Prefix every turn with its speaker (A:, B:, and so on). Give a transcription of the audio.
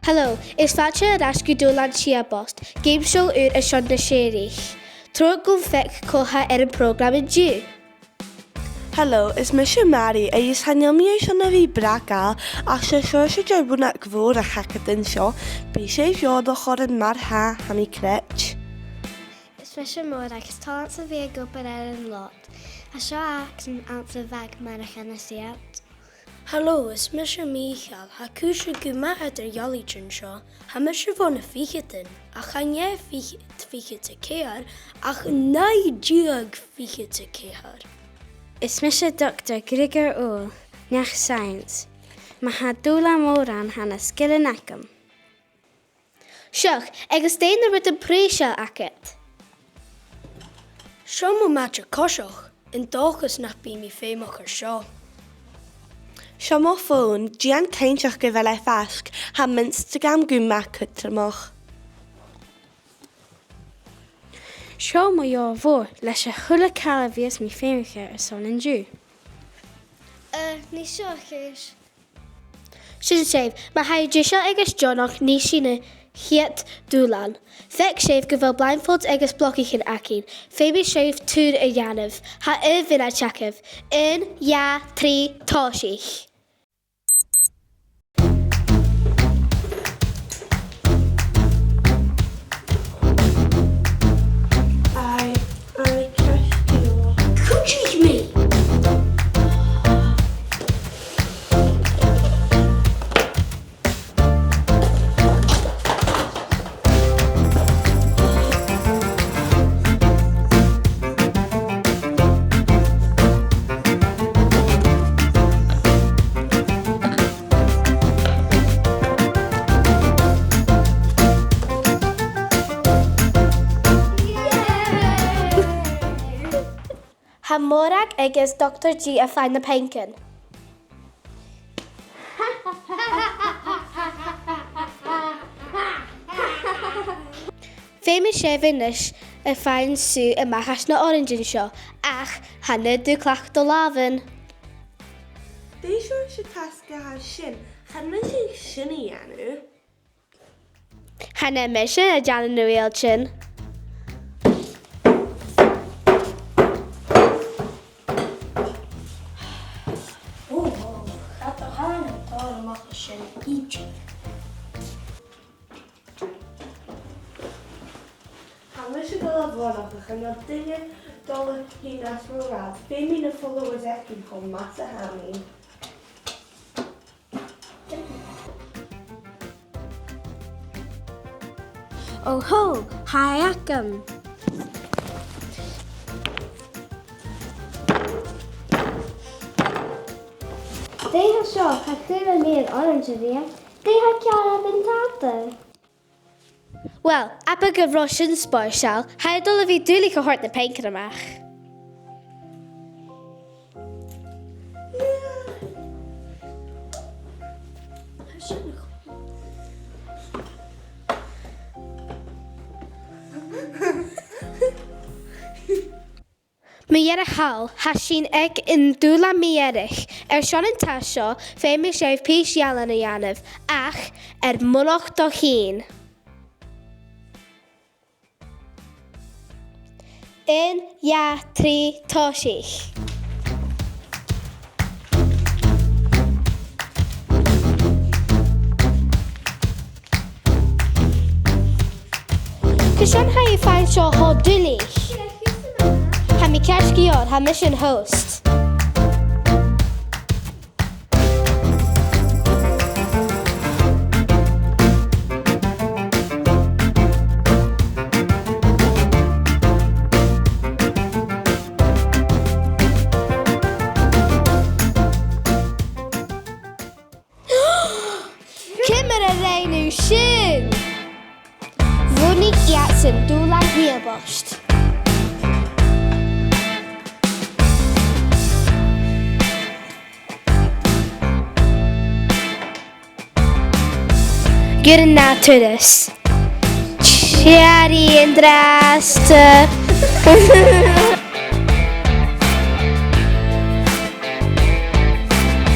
A: Hallo, is fatje rasgu dolan Shiaboist, game show uit is Shonda Sherich. Trog go fek koha een program in Jew.
B: Hallo, is Misha Mary a is hanymio sionna fi braga a se jarbuna gfwr a chacadyn sio, be sef iodoch o'r yn mar ha hami crech.
C: Is Misha Mord ac is talent sa fi a gwybod yn lot. A sio ac yn answer fag merach yn y siat.
D: Hallo, is Misha Michael. Ha kusje guma uit de jollytjen sjo. Ha misje van een figetin. Ach gaan jij figete keer. Ach nai jug figete keer.
C: Is Misha Dr. Grigor Owl, nach science. Ma ha dula moran han a skillen akam.
A: Shach, ag is steiner with a pre-shell akket.
D: Sjo mo matje kosoch. In dochus nach bi mi fémacher sjo.
B: Sio mo ffôn, gian caintioch gyfel ei fasg, ha Instagram gwma cytrymoch.
C: Sio mo jo voor, leis a chula calavias mi fémicher a son yn Jew. Ni sio chys.
A: Sin sef, mae hai ddysio agos Jonoch ni sy'n hiet dwlan. Fec sef gyfel blindfolds agos bloci chyn acin. Femi sef tŵr y ianaf. Ha y fyna chacaf. Un, ia, tri, tosich.
D: Kuchich me.
A: Ha morag agos Dr. G a find the penkin. Femi sefinish a find Sue a machas na orange in sio. Ach, hanna du clach do laven.
B: Deis o'r si tasga ha sin, chan mynd sy'n sin i anu.
A: Hanna mission a jan yn nwy elchin.
D: Gaat de haan en talen mag een sin ietsje.
B: Ha mysio dol a fwrnoch ach yn o'r dynnu dol y hyn as mwy rad. Fe mi'n y followers ecyn hwn mas a hami.
C: Oh ho, hi akam. They have sio ha chula mi an orange idea. They ha ciara bin tata.
A: Wel, abag y Russian sporsal, ha dol a fi dwli cohort na penkin amach. Mi erich hal, ha sy'n eg yn dwla mi erich, Sean yn tasio, fe mi sef pys ialan y ianaf, ach, mwnoch do hun. Un, ia, tri, tosich. Cysyn ha i ffain sio ho dwylich. Ha mi casgi o'r, ha mission host. Cymmer y rein yw sy'n! Fwnig iat sy'n dwlan Shiaboist. Good night to this. Cherry and Drast.